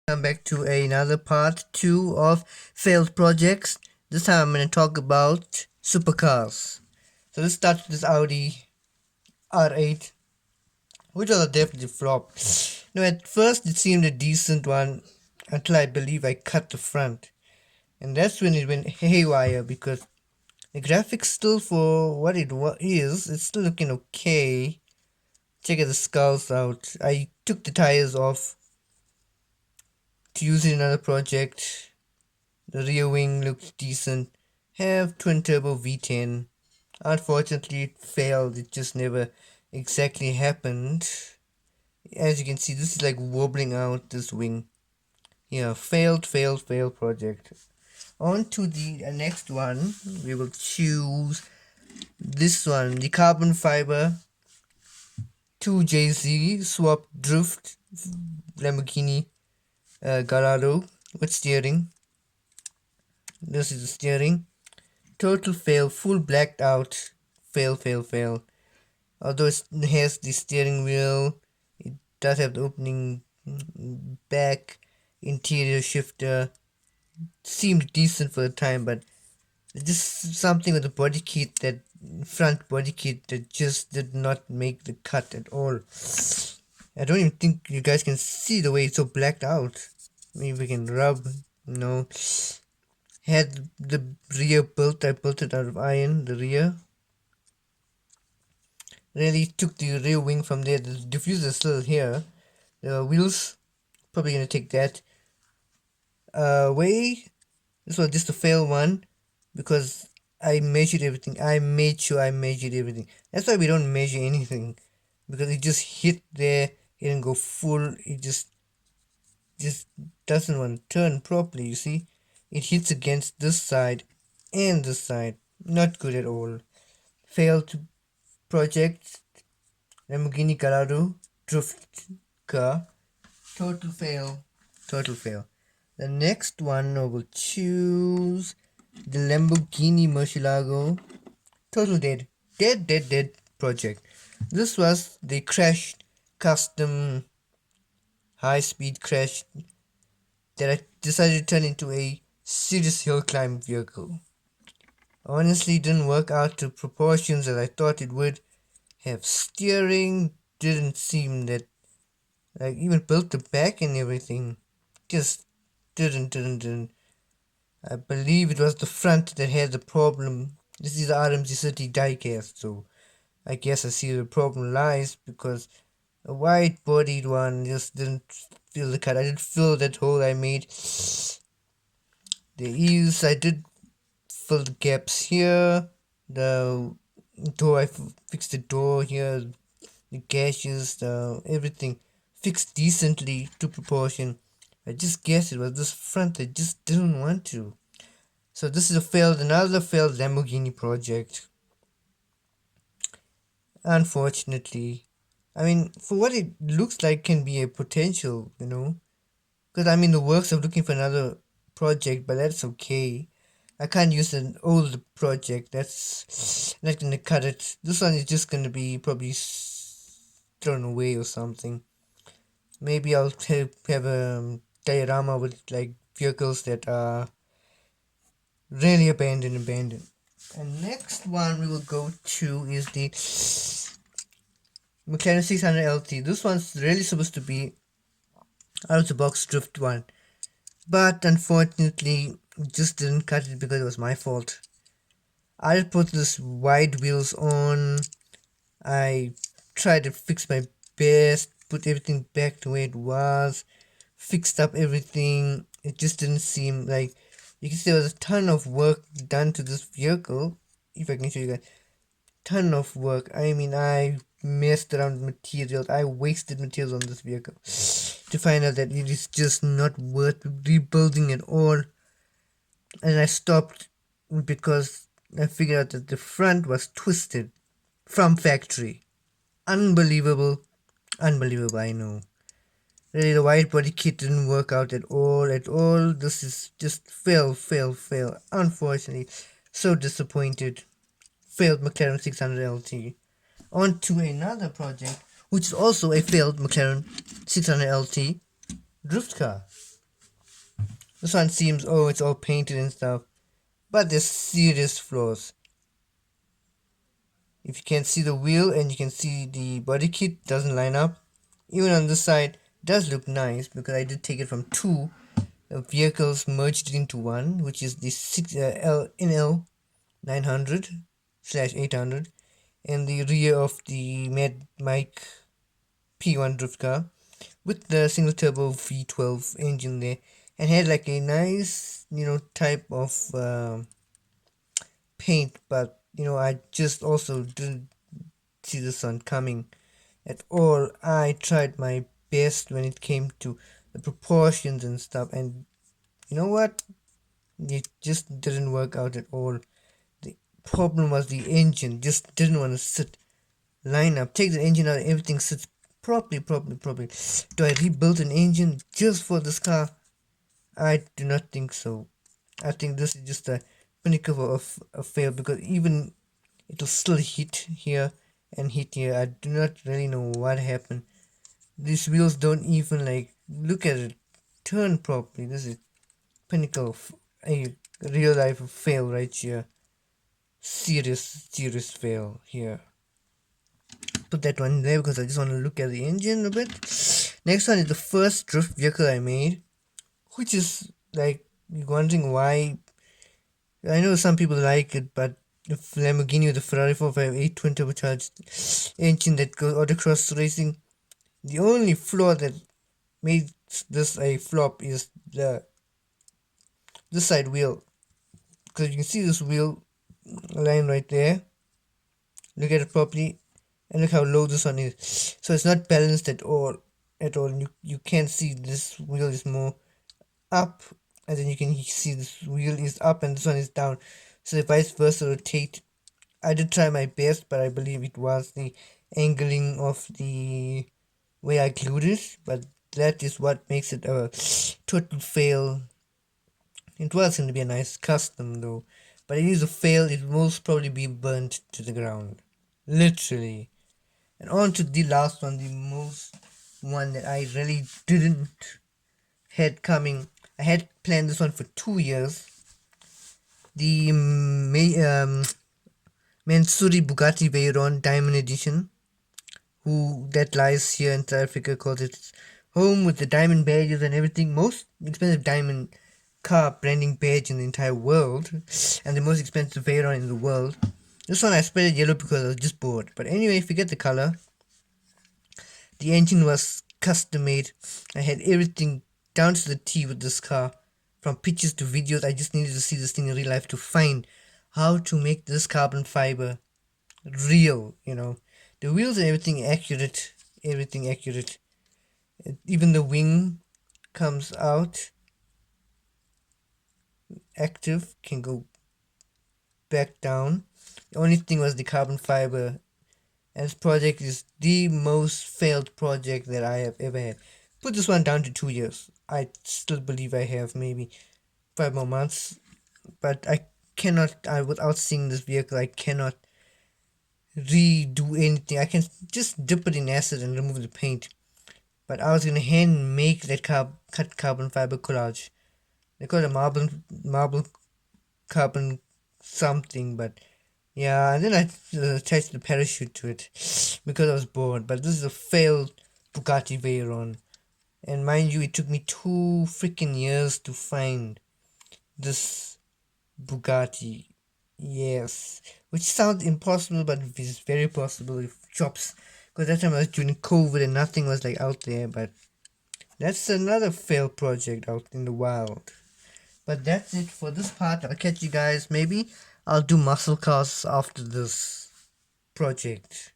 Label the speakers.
Speaker 1: Come back to another part 2 of failed projects. This time I'm going to talk about supercars. So let's start with this Audi R8, which was a definitely flop. At first it seemed a decent one until I believe I cut the front. And that's when it went haywire because the graphics still for what it is, it's still looking okay. Check the skulls out. I took the tires off to use it in another project. The rear wing looks decent. Have twin turbo V10. Unfortunately it failed, it just never exactly happened. As you can see, this is like wobbling out this wing. Yeah, failed project. On to the next one, we will choose this one, the carbon fiber 2JZ swap drift Lamborghini Gallardo with steering. This is the steering. Total fail, full blacked out, fail. Although it has the steering wheel, it does have the opening back, interior shifter. Seemed decent for the time, but just something with the body kit, that front body kit, that just did not make the cut at all. I don't even think you guys can see the way it's so blacked out. Maybe we can rub, no. Had the rear built, I built it out of iron, the rear. Really took the rear wing from there. The diffuser is still here. The wheels, probably gonna take that away. This was just a fail one because I measured everything. I made sure I measured everything. That's why we don't measure anything, because it just hit there. It didn't go full. It just doesn't want to turn properly. You see, it hits against this side and this side. Not good at all. Failed project. Lamborghini Gallardo drift car. Total fail. The next one I will choose the Lamborghini Murcielago. Total dead project. This was the crashed custom high-speed crash that I decided to turn into a serious hill climb vehicle. Honestly, didn't work out to proportions as I thought it would. Have steering, didn't seem that, like, even built the back and everything, just didn't. I believe it was the front that had the problem. This is the RMG City diecast, so I guess I see the problem lies, because a wide bodied one just didn't fill the cut. I did fill that hole I made. The eaves, I did fill the gaps here. The door, I fixed the door here. The gashes, everything fixed decently to proportion. I just guess it was this front that just didn't want to. So this is another failed Lamborghini project. Unfortunately, I mean, for what it looks like can be a potential, because I'm in the works of looking for another project, but that's okay. I can't use an old project. That's not gonna cut it. This one is just gonna be probably thrown away or something. Maybe I'll have a diorama with like vehicles that are really abandoned. And next one we will go to is the McLaren 600 LT. This one's really supposed to be out of the box drift one, but unfortunately just didn't cut it because it was my fault. I put this wide wheels on. I tried to fix my best, put everything back the way it was, fixed up everything. It just didn't seem like, you can see there was a ton of work done to this vehicle. If I can show you guys, ton of work. I mean, I messed around with materials. I wasted materials on this vehicle to find out that it is just not worth rebuilding at all. And I stopped because I figured out that the front was twisted from factory. Unbelievable, I know. Really, the wide body kit didn't work out at all. This is just fail. Unfortunately, so disappointed. Failed McLaren 600 LT. On to another project, which is also a failed McLaren 600 LT drift car. This one seems, oh, it's all painted and stuff, but there's serious flaws. If you can see the wheel and you can see the body kit doesn't line up. Even on this side, does look nice because I did take it from two vehicles merged into one, which is the NL 900 slash 800, and the rear of the Mad Mike P1 drift car with the single turbo V12 engine there, and had like a nice, type of paint, but I just also didn't see the sun coming at all. I tried my best when it came to the proportions and stuff, and you know what? It just didn't work out at all. The problem was the engine just didn't want to sit, line up. Take the engine out, everything sits properly. Do I rebuild an engine just for this car? I do not think so. I think this is just a pinnacle of a fail because even it'll still hit here and hit here. I do not really know what happened. These wheels don't even like look at it turn properly. This is pinnacle of a real life fail right here. Serious fail here. Put that one there because I just want to look at the engine a bit. Next one is the first drift vehicle I made, which is like you're wondering why. I know some people like it, but the Lamborghini with the Ferrari 458 twin turbocharged engine that goes autocross racing. The only flaw that made this a flop is the this side wheel, because you can see this wheel line right there. Look at it properly, and look how low this one is. So it's not balanced at all. You can see this wheel is more up, and then you can see this wheel is up and this one is down. So the vice versa rotate. I did try my best, but I believe it was the angling of the way I glued it, but that is what makes it a total fail. It was going to be a nice custom though, but it is a fail. It will most probably be burnt to the ground, literally. And on to the last one, the most one that I really didn't had coming. I had planned this one for 2 years. The Mansouri Bugatti Veyron Diamond Edition, who that lies here in South Africa, calls it home with the diamond badges and everything. Most expensive diamond car branding badge in the entire world, and the most expensive Veyron in the world. This one I sprayed yellow because I was just bored. But anyway, forget the color. The engine was custom made. I had everything down to the T with this car. From pictures to videos, I just needed to see this thing in real life to find how to make this carbon fiber real, The wheels and everything accurate. Everything accurate. Even the wing comes out active, can go back down. The only thing was the carbon fiber, and this project is the most failed project that I have ever had. Put this one down to 2 years. I still believe I have maybe 5 more months, but I cannot. Without seeing this vehicle, I cannot redo anything. I can just dip it in acid and remove the paint. But I was gonna hand make that cut carbon fiber collage. They call it marble carbon something, but yeah, and then I attached the parachute to it because I was bored. But this is a failed Bugatti Veyron, and mind you, it took me 2 freaking years to find this Bugatti. Yes, which sounds impossible, but it is very possible if shops. Because that time I was during COVID and nothing was like out there. But that's another failed project out in the wild. But that's it for this part. I'll catch you guys. Maybe I'll do muscle cars after this project.